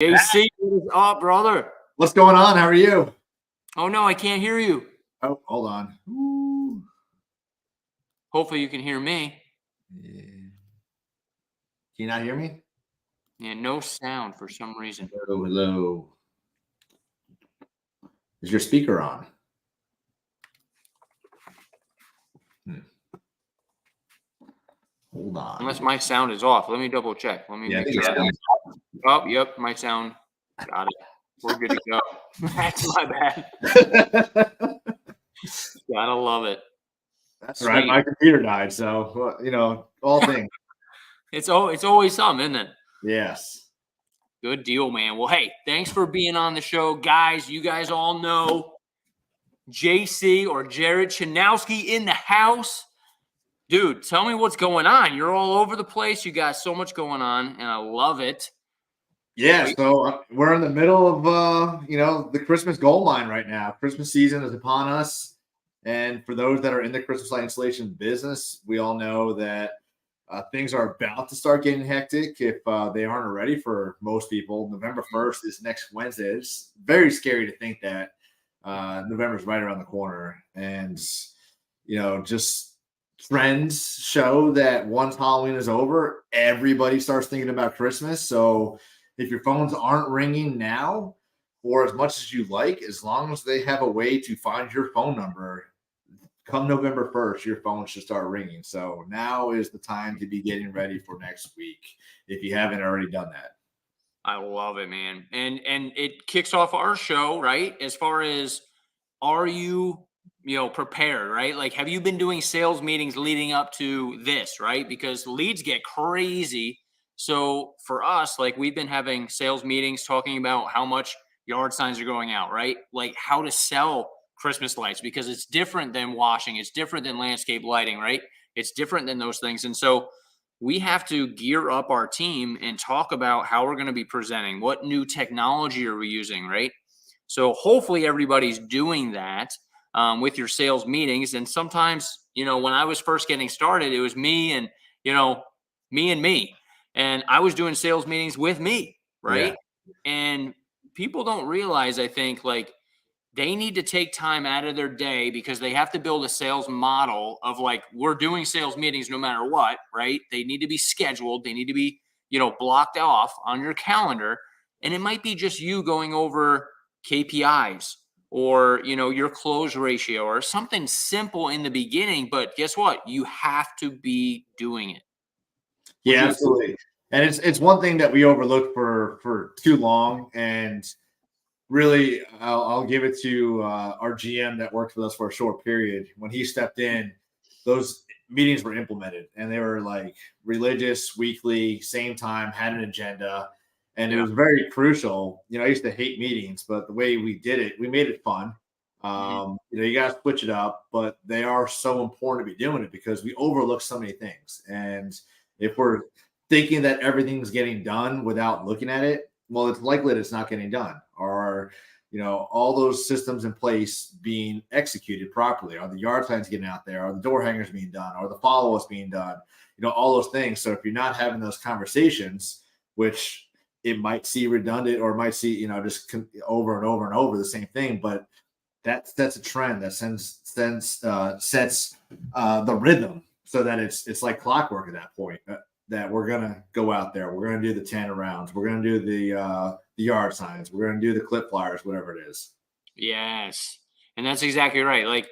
JC, what is up, brother? What's going on? How are you? Oh, no, I can't hear you. Oh, hold on. Ooh. Hopefully you can hear me. Yeah. Can you not hear me? Yeah, no sound for some reason. Hello. Is your speaker on? Hold on. Unless my sound is off. Let me double check. Let me make sure. Oh, yep, my sound. Got it. We're good to go. That's my bad. Gotta love it. That's right. My computer died, so all things. It's always something, isn't it? Yes. Good deal, man. Well, hey, thanks for being on the show, guys. You guys all know JC or Jared Chanowski in the house. Dude, tell me what's going on. You're all over the place. You got so much going on, and I love it. Yeah, so we're in the middle of the Christmas gold mine right now. Christmas season is upon us, and for those that are in the Christmas light installation business, we all know that things are about to start getting hectic if they aren't already for most people. November 1st is next Wednesday. It's very scary to think that November's right around the corner, and just trends show that once Halloween is over, everybody starts thinking about Christmas. So if your phones aren't ringing now or as much as you like, as long as they have a way to find your phone number, come November 1st, your phone should start ringing. So now is the time to be getting ready for next week if you haven't already done that. I love it, man. And it kicks off our show, right? As far as, are you prepared, right? Like, have you been doing sales meetings leading up to this, right? Because leads get crazy. So for us, like, we've been having sales meetings talking about how much yard signs are going out, right? Like, how to sell Christmas lights, because it's different than washing. It's different than landscape lighting, right? It's different than those things. And so we have to gear up our team and talk about how we're going to be presenting. What new technology are we using, right? So hopefully everybody's doing that with your sales meetings. And sometimes, when I was first getting started, it was me and me. And I was doing sales meetings with me, right? Yeah. And people don't realize, I think, like, they need to take time out of their day because they have to build a sales model of, like, we're doing sales meetings no matter what, right? They need to be scheduled. They need to be, blocked off on your calendar. And it might be just you going over KPIs or, your close ratio or something simple in the beginning. But guess what? You have to be doing it. Yeah, absolutely. And it's one thing that we overlooked for too long. And really, I'll give it to our GM that worked with us for a short period. When he stepped in, those meetings were implemented, and they were like religious, weekly, same time, had an agenda, and it was very crucial. I used to hate meetings, but the way we did it, we made it fun. You got to switch it up, but they are so important to be doing it because we overlook so many things. And if we're thinking that everything's getting done without looking at it, well, it's likely that it's not getting done. Or, all those systems in place being executed properly? Are the yard signs getting out there? Are the door hangers being done? Are the follow-ups being done? All those things. So if you're not having those conversations, which it might see redundant or might see, just over and over and over the same thing, but that's a trend that sets the rhythm so that it's like clockwork at that point. That we're gonna go out there, we're gonna do the 10 rounds, we're gonna do the yard signs, we're gonna do the clip flyers, whatever it is. Yes, and that's exactly right. Like,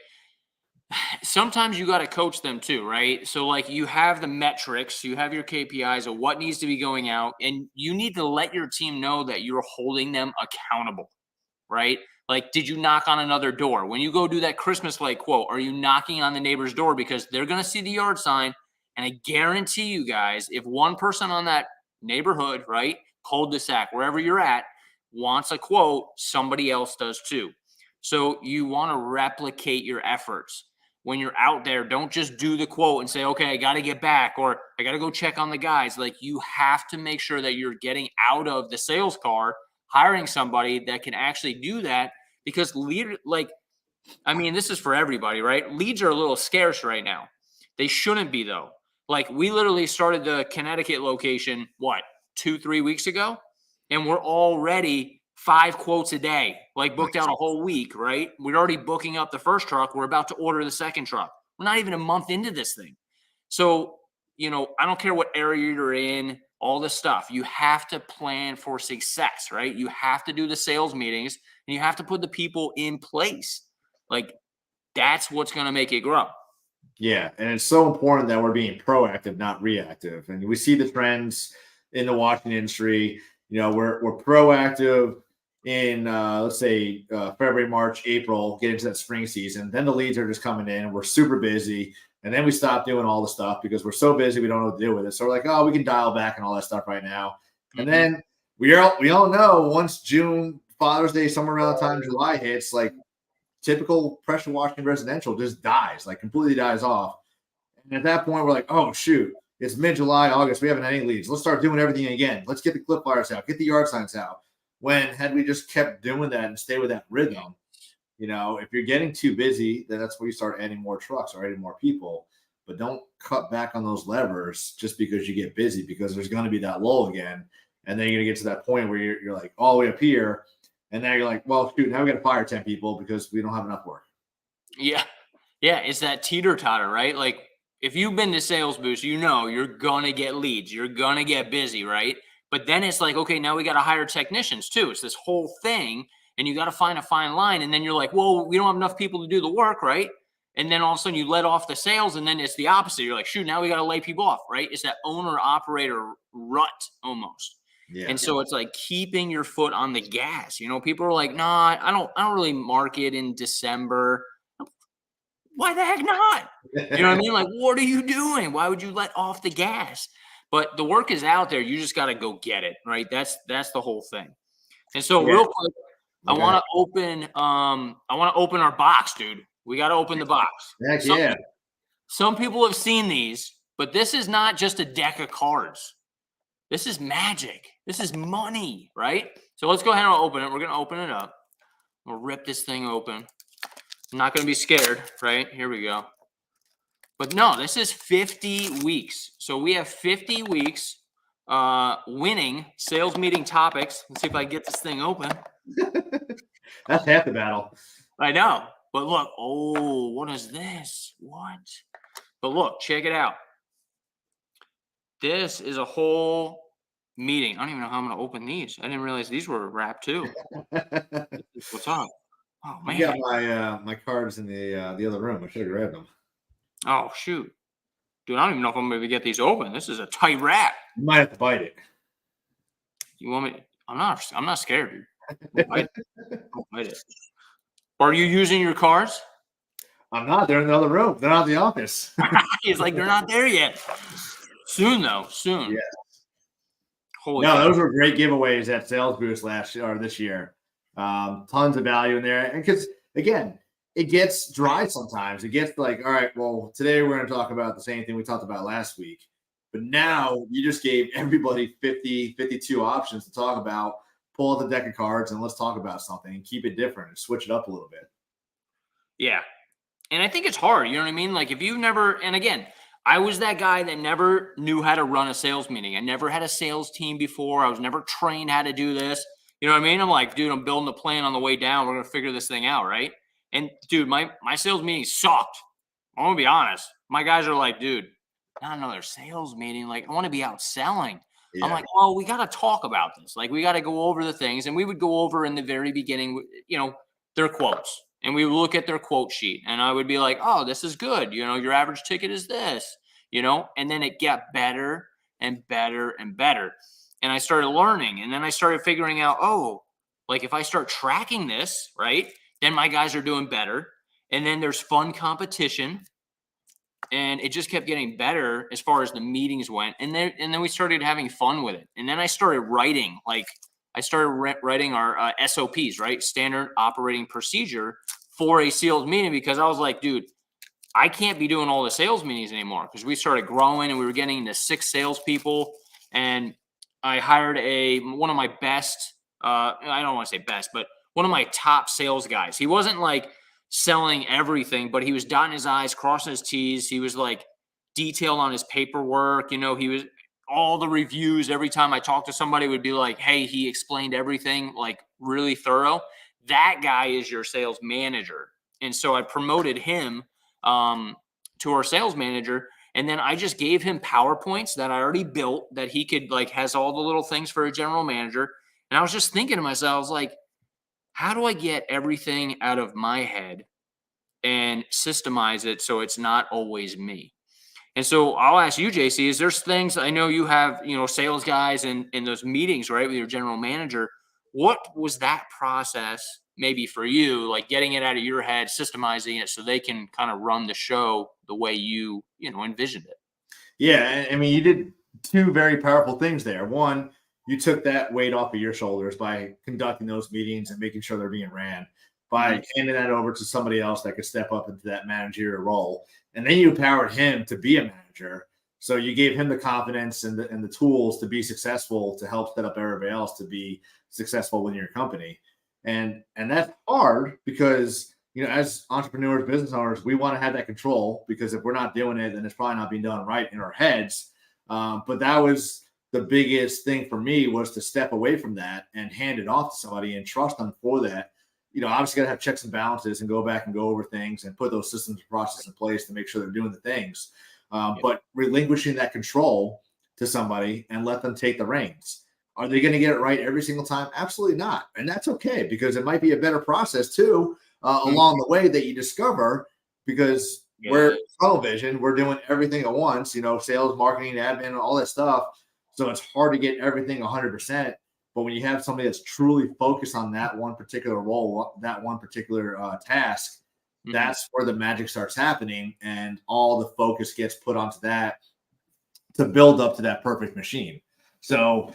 sometimes you got to coach them too, right? So, like, you have the metrics, you have your KPIs of what needs to be going out, and you need to let your team know that you're holding them accountable, right? Like, did you knock on another door? When you go do that Christmas light quote, are you knocking on the neighbor's door? Because they're going to see the yard sign. And I guarantee you guys, if one person on that neighborhood, right, cul-de-sac, wherever you're at, wants a quote, somebody else does too. So you want to replicate your efforts. When you're out there, don't just do the quote and say, okay, I got to get back, or I got to go check on the guys. Like, you have to make sure that you're getting out of the sales car, hiring somebody that can actually do that, because this is for everybody, right? Leads are a little scarce right now. They shouldn't be, though. Like, we literally started the Connecticut location, 2-3 weeks ago? and we're already 5 quotes a day, like booked out a whole week, right? We're already booking up the first truck. We're about to order the second truck. We're not even a month into this thing. So, I don't care what area you're in, all this stuff. You have to plan for success, right? You have to do the sales meetings and you have to put the people in place. Like, that's what's going to make it grow. Yeah, and it's so important that we're being proactive, not reactive. And we see the trends in the watching industry. We're proactive in let's say February, March, April, get into that spring season. Then the leads are just coming in. We're super busy, and then we stop doing all the stuff because we're so busy we don't know what to do with it. So we're like, oh, we can dial back and all that stuff right now. And then we all know once June, Father's Day, somewhere around the time July hits, like typical pressure washing residential just dies, like completely dies off. And at that point, we're like, oh, shoot, it's mid-July, August. We haven't had any leads. Let's start doing everything again. Let's get the clip flyers out, get the yard signs out. When had we just kept doing that and stay with that rhythm, if you're getting too busy, then that's where you start adding more trucks or adding more people. But don't cut back on those levers just because you get busy, because there's going to be that lull again. And then you're going to get to that point where you're like all the way up here. And now you're like, well, shoot, now we got to fire 10 people because we don't have enough work. Yeah. Yeah. It's that teeter-totter, right? Like, if you've been to Sales Boost, you're going to get leads. You're going to get busy, right? But then it's like, okay, now we got to hire technicians too. It's this whole thing. And you got to find a fine line. And then you're like, well, we don't have enough people to do the work, right? And then all of a sudden you let off the sales. And then it's the opposite. You're like, shoot, now we got to lay people off, right? It's that owner-operator rut almost. Yeah. And so it's like keeping your foot on the gas. People are like, nah, I don't really market in December. Why the heck not? You know what I mean? Like, what are you doing? Why would you let off the gas? But the work is out there. You just got to go get it, right? That's the whole thing. And so real quick, I want to open our box, dude. We got to open the box. Heck some people have seen these, but this is not just a deck of cards. This is magic. This is money, right? So let's go ahead and open it. We're going to open it up. We'll rip this thing open. I'm not going to be scared, right? Here we go. But no, this is 50 weeks. So we have 50 weeks winning sales meeting topics. Let's see if I can get this thing open. That's half the battle. I know. But look, what is this? What? But look, check it out. This is a whole meeting. I don't even know how I'm going to open these. I didn't realize these were wrapped too. What's up? Oh man! You got my cards in the other room. I should have grabbed them. Oh shoot, dude! I don't even know if I'm going to get these open. This is a tight wrap. You might have to bite it. You want me? I'm not scared, dude. I'll bite it. Are you using your cards? I'm not. They're in the other room. They're not in the office. He's like, they're not there yet. Soon though. Soon. Yeah. Holy those were great giveaways at Sales Boost this year. Tons of value in there. And because, again, it gets dry sometimes. It gets like, all right, well, today we're going to talk about the same thing we talked about last week. But now you just gave everybody 52 options to talk about. Pull out the deck of cards and let's talk about something and keep it different and switch it up a little bit. Yeah. And I think it's hard. You know what I mean? Like if you've never, and again, I was that guy that never knew how to run a sales meeting. I never had a sales team before. I was never trained how to do this. You know what I mean? I'm like, dude, I'm building a plan on the way down. We're going to figure this thing out, right? And dude, my sales meetings sucked. I'm going to be honest. My guys are like, dude, not another sales meeting. Like, I want to be out selling. Yeah. I'm like, well, we got to talk about this. Like, we got to go over the things. And we would go over in the very beginning, their quotes. And we would look at their quote sheet. And I would be like, oh, this is good. Your average ticket is this, and then it got better and better and better. And I started learning. And then I started figuring out, like if I start tracking this, right, then my guys are doing better. And then there's fun competition. And it just kept getting better as far as the meetings went. And then we started having fun with it. And then I started writing, writing our SOPs, right? Standard operating procedure for a sales meeting, because I was like, dude, I can't be doing all the sales meetings anymore, because we started growing and we were getting into 6 salespeople. And I hired one of my best, I don't want to say best, but one of my top sales guys. He wasn't like selling everything, but he was dotting his I's, crossing his T's. He was like detailed on his paperwork. He was all the reviews every time I talked to somebody would be like, hey, he explained everything like really thorough. That guy is your sales manager. And so I promoted him to our sales manager. And then I just gave him PowerPoints that I already built that he could like has all the little things for a general manager. And I was just thinking to myself, I was like, how do I get everything out of my head and systemize it so it's not always me? And so I'll ask you, JC, is there's things I know you have, sales guys in those meetings, right, with your general manager. What was that process maybe for you, like getting it out of your head, systemizing it so they can kind of run the show the way you envisioned it? Yeah, I mean, you did two very powerful things there. One, you took that weight off of your shoulders by conducting those meetings and making sure they're being ran, by handing that over to somebody else that could step up into that managerial role. And then you empowered him to be a manager. So you gave him the confidence and the tools to be successful, to help set up everybody else to be successful within your company. And that's hard because, as entrepreneurs, business owners, we want to have that control, because if we're not doing it, then it's probably not being done right in our heads. But that was the biggest thing for me, was to step away from that and hand it off to somebody and trust them for that. Obviously got to have checks and balances and go back and go over things and put those systems and processes in place to make sure they're doing the things. But relinquishing that control to somebody and let them take the reins. Are they going to get it right every single time? Absolutely not. And that's okay, because it might be a better process too, along the way, that you discover, because we're tunnel vision. We're doing everything at once, sales, marketing, admin, all that stuff. So it's hard to get everything 100%. But when you have somebody that's truly focused on that one particular role, that one particular task, that's where the magic starts happening, and all the focus gets put onto that to build up to that perfect machine. So,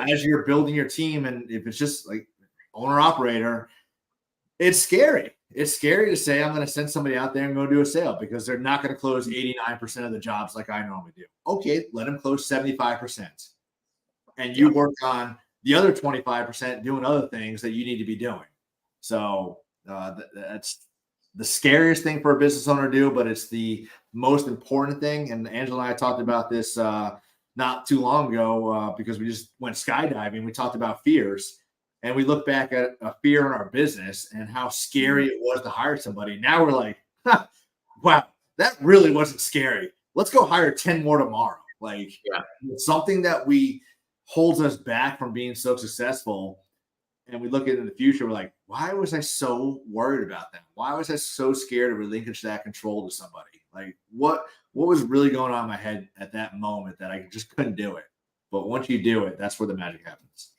as you're building your team, and if it's just like owner operator, it's scary. It's scary to say, I'm going to send somebody out there and go do a sale, because they're not going to close 89% of the jobs like I normally do. Okay, let them close 75%. And you work on the other 25% doing other things that you need to be doing. So that's the scariest thing for a business owner to do, but it's the most important thing. And Angela and I talked about this not too long ago, because we just went skydiving. We talked about fears, and we look back at a fear in our business and how scary it was to hire somebody. Now we're like, wow, that really wasn't scary. Let's go hire 10 more tomorrow. Like, it's something that holds us back from being so successful. And we look at it in the future, we're like, why was I so worried about that? Why was I so scared to relinquish that control to somebody? Like, what was really going on in my head at that moment that I just couldn't do it? But once you do it, that's where the magic happens.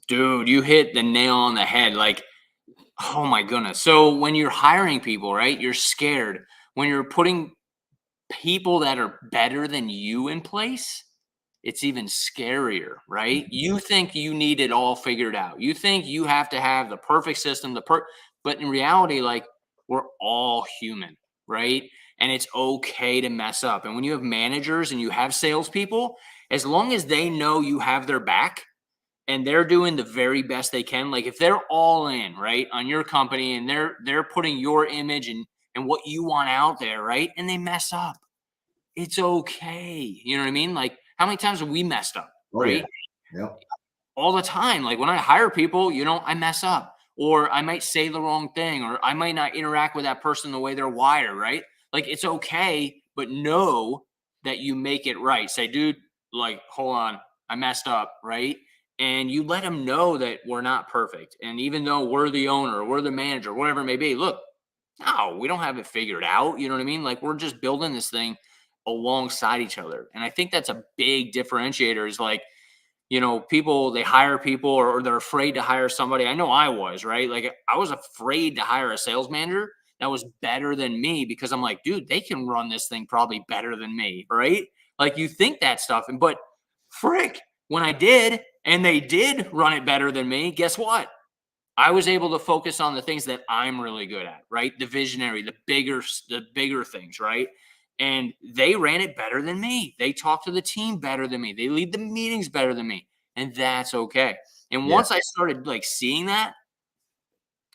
Dude, you hit the nail on the head. Like, oh my goodness. So when you're hiring people, right, you're scared. When you're putting people that are better than you in place, it's even scarier, right? You think you need it all figured out. You think you have to have the perfect system, but in reality, like, we're all human, right? And it's okay to mess up. And when you have managers and you have salespeople, as long as they know you have their back and they're doing the very best they can, like if they're all in, right, on your company, and they're putting your image and what you want out there, right? And they mess up, it's okay. You know what I mean? Like, how many times have we messed up, right? Yeah. All the time. Like when I hire people, I mess up, or I might say the wrong thing, or I might not interact with that person the way they're wired, right? Like, it's okay, but know that you make it right. Say, dude, like, hold on, I messed up, right? And you let them know that we're not perfect. And even though we're the owner, we're the manager, whatever it may be, look, no, we don't have it figured out. You know what I mean? Like, we're just building this thing alongside each other. And I think that's a big differentiator, is like, people, they hire people, or they're afraid to hire somebody. I know I was, right? Like, I was afraid to hire a sales manager that was better than me, because I'm like, dude, they can run this thing probably better than me, right? Like, you think that stuff. But frick, when I did, and they did run it better than me, guess what? I was able to focus on the things that I'm really good at, right? The visionary, the bigger things, right? And they ran it better than me. They talk to the team better than me. They lead the meetings better than me. And that's okay. And once I started like seeing that,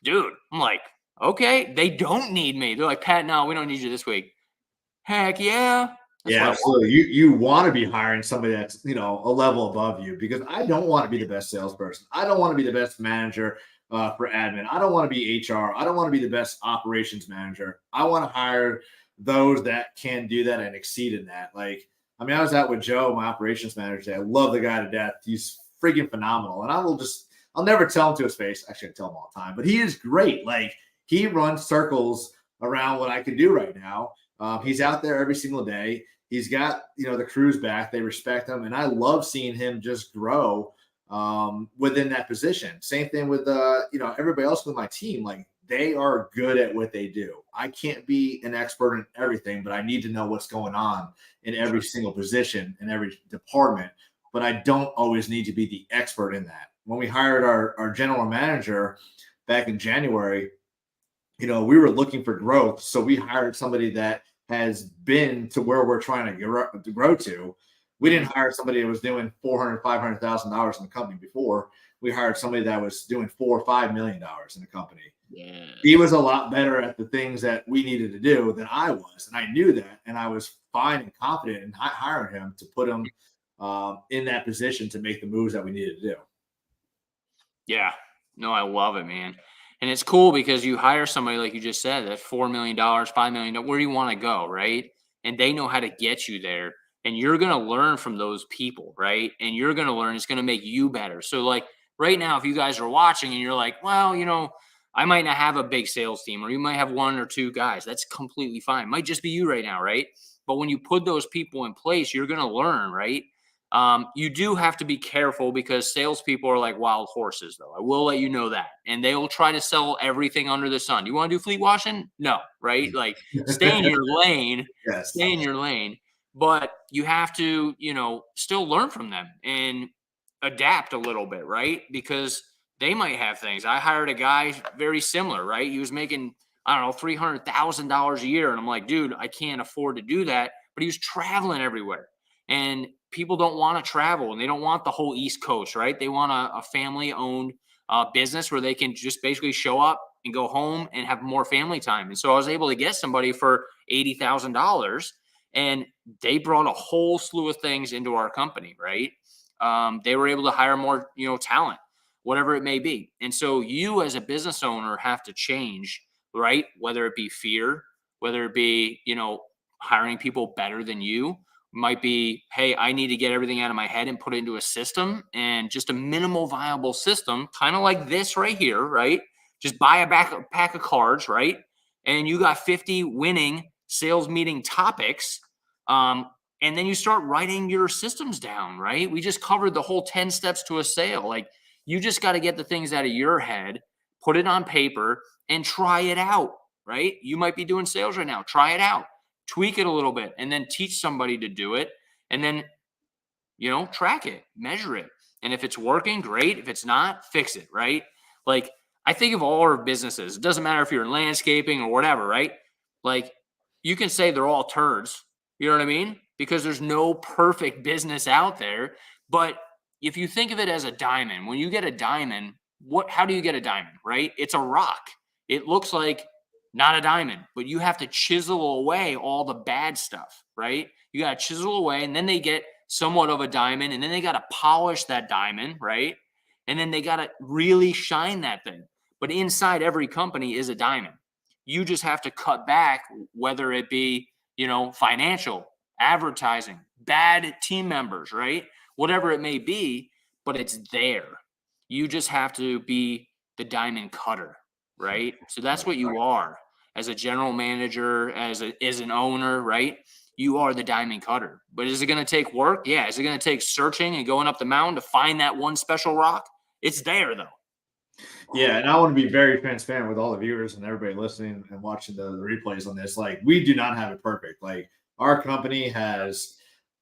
dude, I'm like, okay, they don't need me. They're like, Pat, no, we don't need you this week. Heck yeah. That's Yeah, what I want. absolutely. You want to be hiring somebody that's, a level above you, because I don't want to be the best salesperson. I don't want to be the best manager for admin. I don't want to be HR. I don't want to be the best operations manager. I want to hire those that can do that and exceed in that. Like, I mean, I was out with Joe, my operations manager today. I love the guy to death. He's freaking phenomenal. And I'll never tell him to his face. Actually, I tell him all the time, but he is great. Like, he runs circles around what I can do right now. He's out there every single day. He's got, the crews back. They respect him. And I love seeing him just grow within that position. Same thing with, everybody else with my team. Like, they are good at what they do. I can't be an expert in everything, but I need to know what's going on in every single position, in every department. But I don't always need to be the expert in that. When we hired our general manager back in January, we were looking for growth. So we hired somebody that has been to where we're trying to grow to. We didn't hire somebody that was doing $400,000, $500,000 in the company before. We hired somebody that was doing $4 or $5 million in the company. Yeah. He was a lot better at the things that we needed to do than I was. And I knew that. And I was fine and confident in hiring him to put him in that position to make the moves that we needed to do. Yeah. No, I love it, man. And it's cool because you hire somebody, like you just said, that $4 million, $5 million, where do you want to go, right? And they know how to get you there. And you're going to learn from those people, right? And you're going to learn, it's going to make you better. So, like, right now, if you guys are watching and you're like, well, I might not have a big sales team, or you might have one or two guys. That's completely fine. It might just be you right now, right? But when you put those people in place, you're going to learn, right? You do have to be careful because salespeople are like wild horses, though. I will let you know that. And they will try to sell everything under the sun. You want to do fleet washing? No, right? Like, stay in your lane, Yes. stay in your lane. But you have to, still learn from them and adapt a little bit, right? Because they might have things. I hired a guy very similar, right? He was making, I don't know, $300,000 a year. And I'm like, dude, I can't afford to do that. But he was traveling everywhere. And people don't want to travel, and they don't want the whole East Coast, right? They want a family-owned business where they can just basically show up and go home and have more family time. And so I was able to get somebody for $80,000, and they brought a whole slew of things into our company, right? They were able to hire more, talent, whatever it may be. And so you as a business owner have to change, right? Whether it be fear, whether it be, hiring people better than you. Might be, hey, I need to get everything out of my head and put it into a system, and just a minimal viable system, kind of like this right here, right? Just buy a pack of cards, right? And you got 50 winning sales meeting topics. And then you start writing your systems down, right? We just covered the whole 10 steps to a sale. Like, you just got to get the things out of your head, put it on paper, and try it out, right? You might be doing sales right now. Try it out. Tweak it a little bit, and then teach somebody to do it, and then, track it, measure it. And if it's working, great. If it's not, fix it, right? Like, I think of all our businesses, it doesn't matter if you're in landscaping or whatever, right? Like, you can say they're all turds, you know what I mean? Because there's no perfect business out there. But if you think of it as a diamond, when you get a diamond, how do you get a diamond, right? It's a rock. It looks like not a diamond, but you have to chisel away all the bad stuff, right? You got to chisel away, and then they get somewhat of a diamond, and then they got to polish that diamond, right? And then they got to really shine that thing. But inside every company is a diamond. You just have to cut back, whether it be, financial, advertising, bad team members, right? Whatever it may be, but it's there. You just have to be the diamond cutter, right? So that's what you are as a general manager, as an owner, right? You are the diamond cutter. But is it going to take work? Yeah. Is it going to take searching and going up the mountain to find that one special rock? It's there, though. Yeah, and I want to be very transparent with all the viewers and everybody listening and watching the replays on this. Like, we do not have it perfect. Like, our company has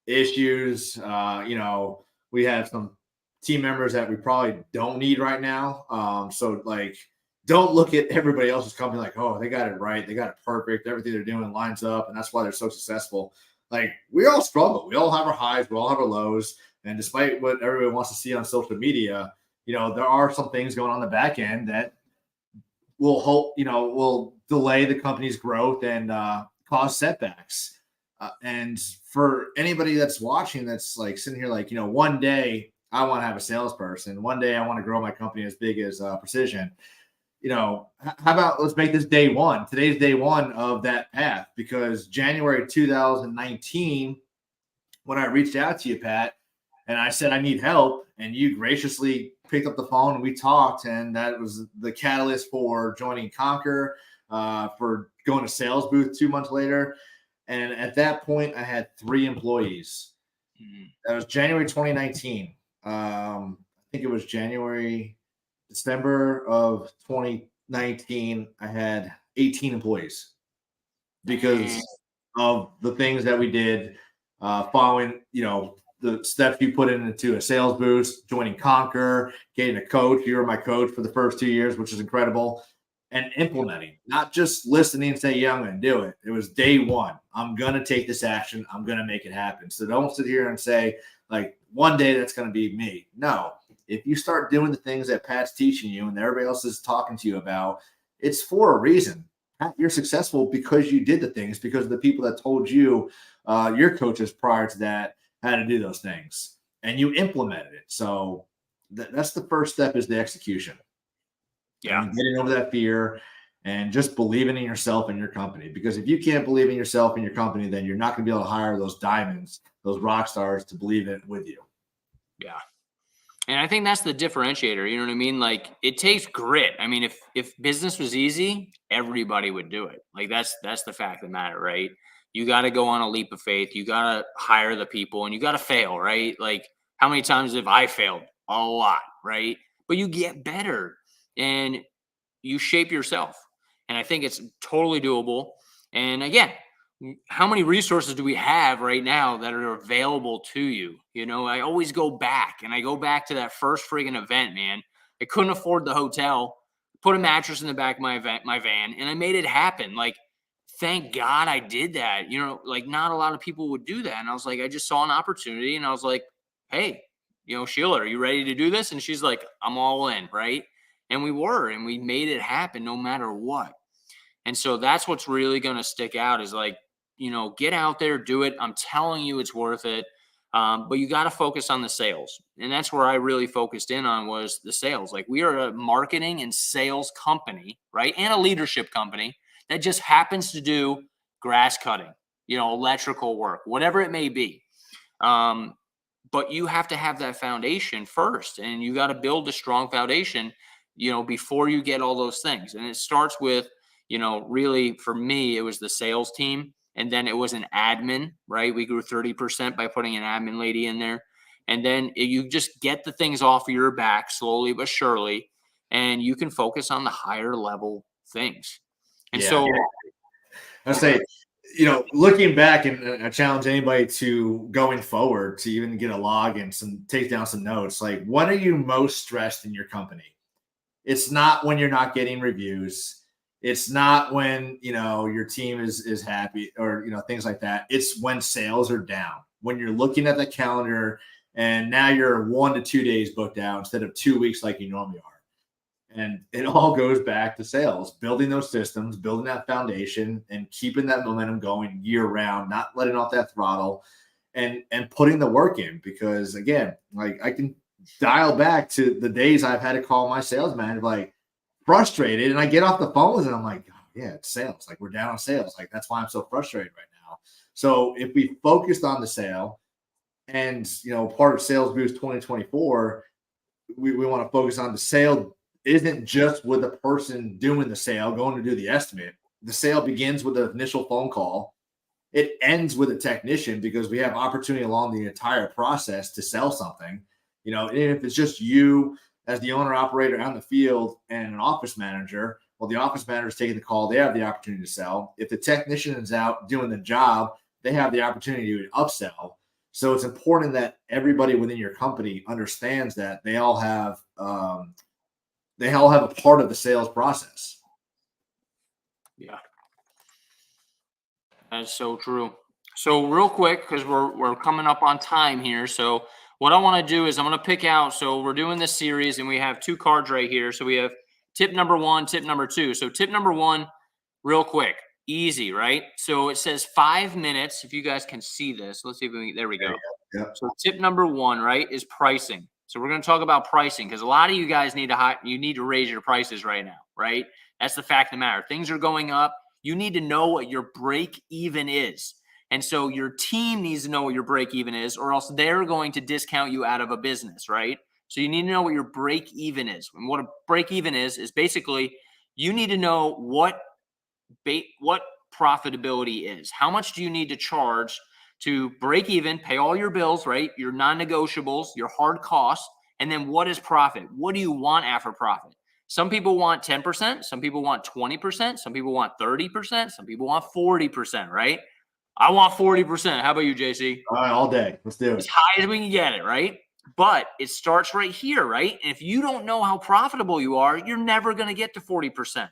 issues. We have some team members that we probably don't need right now. So, like, don't look at everybody else's company like, oh, they got it right. They got it perfect. Everything they're doing lines up, and that's why they're so successful. Like, we all struggle. We all have our highs. We all have our lows. And despite what everybody wants to see on social media, there are some things going on the back end that will delay the company's growth and cause setbacks. And for anybody that's watching, that's like sitting here, like, one day I want to have a salesperson. One day I want to grow my company as big as Precision. How about let's make this day one? Today's day one of that path, because January 2019, when I reached out to you, Pat, and I said I need help, and you graciously picked up the phone and we talked, and that was the catalyst for joining Conquer, for going to Sales Booth 2 months later. And at that point, I had 3 employees. That was January 2019. I think it was December of 2019. I had 18 employees because of the things that we did, following, the steps you put into a sales boost, joining Conquer, getting a coach. You were my coach for the first 2 years, which is incredible. And implementing, not just listening and say, yeah, I'm going to do it. It was day one. I'm going to take this action. I'm going to make it happen. So don't sit here and say, like, one day that's going to be me. No, if you start doing the things that Pat's teaching you and everybody else is talking to you about, it's for a reason. Pat, you're successful because you did the things, because of the people that told you, your coaches prior to that, how to do those things, and you implemented it. So that's the first step, is the execution. Yeah. And getting over that fear and just believing in yourself and your company. Because if you can't believe in yourself and your company, then you're not going to be able to hire those diamonds, those rock stars, to believe it with you. Yeah. And I think that's the differentiator. You know what I mean? Like, it takes grit. I mean, if business was easy, everybody would do it. Like, that's the fact of the matter, right? You got to go on a leap of faith. You got to hire the people, and you got to fail, right? Like, how many times have I failed? A lot, right? But you get better and you shape yourself. And I think it's totally doable. And again, how many resources do we have right now that are available to you? I always go back, and I go back to that first friggin' event, man. I couldn't afford the hotel, put a mattress in the back of my van, and I made it happen. Like, thank God I did that. Like, not a lot of people would do that. And I was like, I just saw an opportunity, and I was like, hey, Sheila, are you ready to do this? And she's like, I'm all in, right? And we were, and we made it happen no matter what. And so that's what's really going to stick out, is like, get out there, do it. I'm telling you, it's worth it. But you got to focus on the sales. And that's where I really focused in on, was the sales. Like, we are a marketing and sales company, right? And a leadership company that just happens to do grass cutting, electrical work, whatever it may be. But you have to have that foundation first, and you got to build a strong foundation, before you get all those things. And it starts with, really, for me, it was the sales team. And then it was an admin, right? We grew 30% by putting an admin lady in there. And then you just get the things off of your back slowly but surely, and you can focus on the higher level things. And so I say, looking back, and I challenge anybody to, going forward, to even get a log and take down some notes. Like, when are you most stressed in your company? It's not when you're not getting reviews. It's not when, your team is happy, or, things like that. It's when sales are down, when you're looking at the calendar and now you're 1 to 2 days booked out instead of 2 weeks like you normally are. And it all goes back to sales, building those systems, building that foundation, and keeping that momentum going year round, not letting off that throttle, and putting the work in. Because again, like, I can dial back to the days I've had to call my sales manager, like, frustrated, and I get off the phone with it. I'm like, oh, yeah, it's sales. Like, we're down on sales. Like, that's why I'm so frustrated right now. So if we focused on the sale, and part of Sales Boost 2024, we want to focus on the sale. Isn't just with the person doing the sale, going to do the estimate. The sale begins with the initial phone call. It ends with a technician, because we have opportunity along the entire process to sell something. And if it's just you as the owner operator on the field and an office manager, well, the office manager is taking the call. They have the opportunity to sell. If the technician is out doing the job, they have the opportunity to upsell. So it's important that everybody within your company understands that they all have a part of the sales process. Yeah, that's so true. So real quick, because we're coming up on time here. So what I want to do is I'm going to pick out. So we're doing this series, and we have 2 cards right here. So we have tip number 1, tip number 2. So tip number 1, real quick, Easy, right? So it says 5 minutes. If you guys can see this, let's see if there we go. Yep. So tip number 1, right, is pricing. So we're going to talk about pricing because a lot of you guys need to raise your prices right now, right? That's the fact of the matter. Things are going up. You need to know what your break even is. And so your team needs to know what your break even is, or else they're going to discount you out of a business, right? So you need to know what your break even is. And what a break even is basically you need to know what profitability is. How much do you need to charge to break even, pay all your bills, right? Your non-negotiables, your hard costs, and then what is profit? What do you want after profit? Some people want 10%, some people want 20%, some people want 30%, some people want 40%, right? I want 40%. How about you, JC? All right, all day. Let's do it. As high as we can get it, right? But it starts right here, right? And if you don't know how profitable you are, you're never going to get to 40%.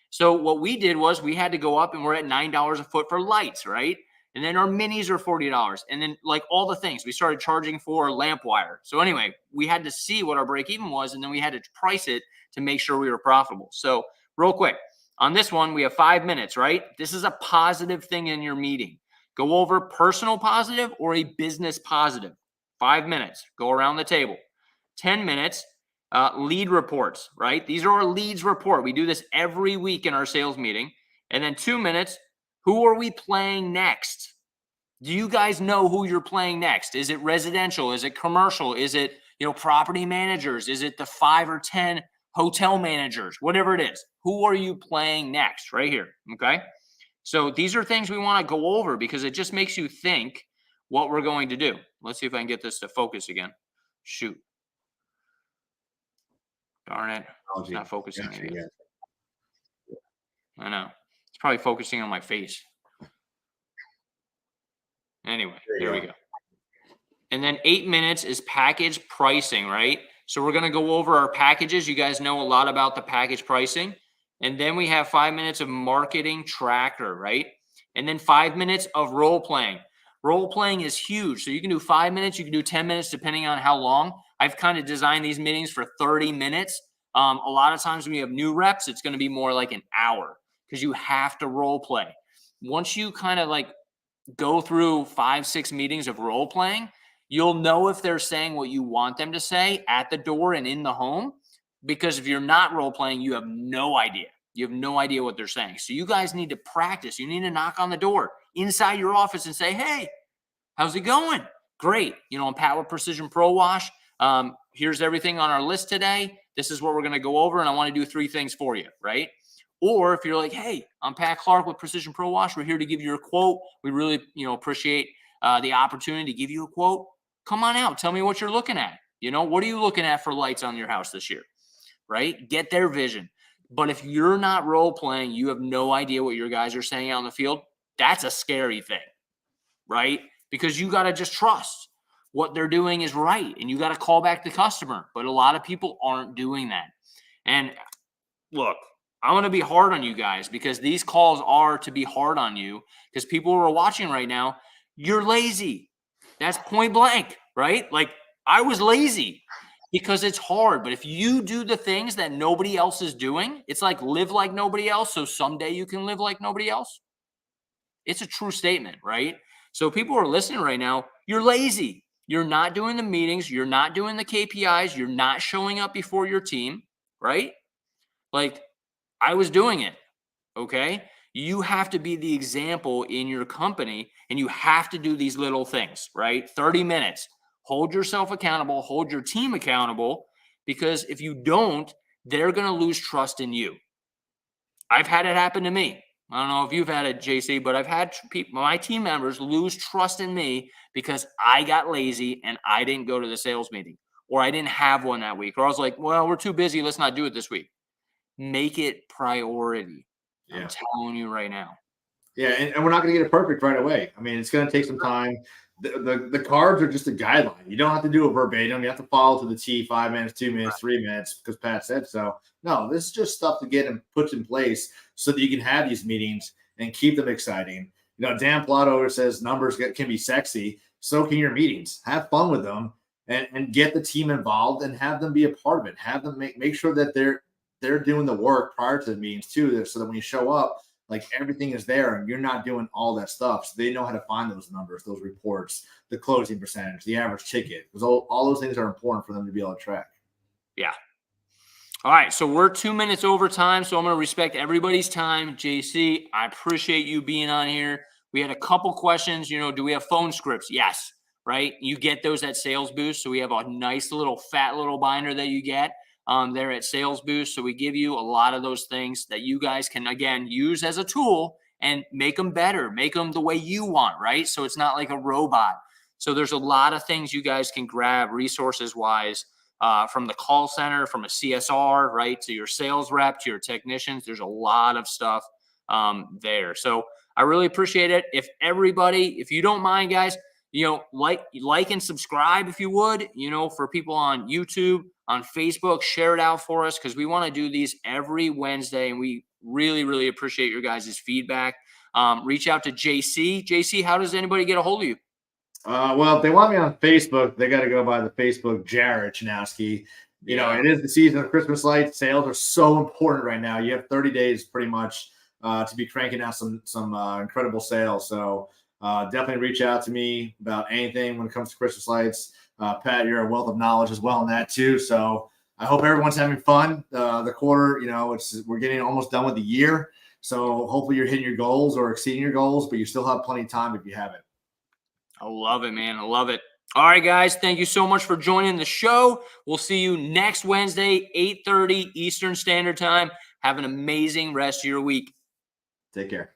So what we did was we had to go up and we're at $9 a foot for lights, right? And then our minis are $40. And then like all the things, we started charging for lamp wire. So anyway, we had to see what our break even was, and then we had to price it to make sure we were profitable. So real quick, on this one, we have 5 minutes, right? This is a positive thing in your meeting. Go over personal positive or a business positive. 5 minutes, go around the table. 10 minutes, lead reports, right? These are our leads report. We do this every week in our sales meeting. And then 2 minutes, who are we playing next? Do you guys know who you're playing next? Is it residential? Is it commercial? Is it, property managers? Is it the 5 or 10 hotel managers? Whatever it is, who are you playing next? Right here, okay? So these are things we want to go over because it just makes you think what we're going to do. Let's see if I can get this to focus again. Shoot. Darn it. It's not focusing. Yeah. I know. It's probably focusing on my face. Anyway, there we go. And then 8 minutes is package pricing, right? So we're going to go over our packages. You guys know a lot about the package pricing. And then we have 5 minutes of marketing tracker, right? And then 5 minutes of role playing. Role playing is huge. So you can do 5 minutes, you can do 10 minutes, depending on how long. I've kind of designed these meetings for 30 minutes. A lot of times when you have new reps, it's going to be more like an hour because you have to role play. Once you kind of like go through 5-6 meetings of role playing, you'll know if they're saying what you want them to say at the door and in the home. Because if you're not role playing, you have no idea. You have no idea what they're saying. So you guys need to practice. You need to knock on the door inside your office and say, hey, how's it going? Great. I'm Pat with Precision Pro Wash. Here's everything on our list today. This is what we're going to go over, and I want to do 3 things for you, right? Or if you're like, hey, I'm Pat Clark with Precision Pro Wash. We're here to give you a quote. We really, appreciate the opportunity to give you a quote. Come on out. Tell me what you're looking at. What are you looking at for lights on your house this year, right? Get their vision. But if you're not role playing, you have no idea what your guys are saying out in the field. That's a scary thing, right? Because you got to just trust what they're doing is right. And you got to call back the customer. But a lot of people aren't doing that. And look, I want to be hard on you guys because these calls are to be hard on you because people who are watching right now, you're lazy. That's point blank, right? Like I was lazy because it's hard. But if you do the things that nobody else is doing, it's like live like nobody else. So someday you can live like nobody else. It's a true statement, right? So people who are listening right now, you're lazy. You're not doing the meetings. You're not doing the KPIs. You're not showing up before your team, right? Like I was doing it, okay? You have to be the example in your company and you have to do these little things, right? 30 minutes. Hold yourself accountable. Hold your team accountable because if you don't, they're going to lose trust in you. I've had it happen to me. I don't know if you've had it, JC, but I've had my team members lose trust in me because I got lazy and I didn't go to the sales meeting or I didn't have one that week. Or I was like, well, we're too busy. Let's not do it this week. Make it priority. Yeah. I'm telling you right now. Yeah, and we're not going to get it perfect right away. I mean, it's going to take some time. The cards are just a guideline. You don't have to do a verbatim. You have to follow to the T, 5 minutes, 2 minutes, 3 minutes, because Pat said so. No, this is just stuff to get and put in place so that you can have these meetings and keep them exciting. Dan Plato says numbers can be sexy. So can your meetings. Have fun with them and get the team involved and have them be a part of it. Have them make sure that they're doing the work prior to the meetings too, so that when you show up, like everything is there and you're not doing all that stuff. So they know how to find those numbers, those reports, the closing percentage, the average ticket, because all those things are important for them to be able to track. Yeah. All right, so we're 2 minutes over time, so I'm going to respect everybody's time. JC, I appreciate you being on here. We had a couple questions. Do we have phone scripts? Yes, right? You get those at Sales Boost, so we have a nice little fat little binder that you get there at Sales Boost. So we give you a lot of those things that you guys can, again, use as a tool and make them better, make them the way you want, right? So it's not like a robot. So there's a lot of things you guys can grab resources-wise. From the call center, from a CSR, right, to your sales rep, to your technicians. There's a lot of stuff there. So I really appreciate it. If you don't mind, guys, like and subscribe if you would, for people on YouTube, on Facebook, share it out for us because we want to do these every Wednesday and we really, really appreciate your guys' feedback. Reach out to JC. JC, how does anybody get a hold of you? Well, if they want me on Facebook, they got to go by the Facebook Jared Chinowski. It is the season of Christmas lights. Sales are so important right now. You have 30 days pretty much to be cranking out some incredible sales. So definitely reach out to me about anything when it comes to Christmas lights. Pat, you're a wealth of knowledge as well in that too. So I hope everyone's having fun. The quarter, we're getting almost done with the year. So hopefully you're hitting your goals or exceeding your goals, but you still have plenty of time if you haven't. I love it, man. I love it. All right, guys. Thank you so much for joining the show. We'll see you next Wednesday, 8:30 Eastern Standard Time. Have an amazing rest of your week. Take care.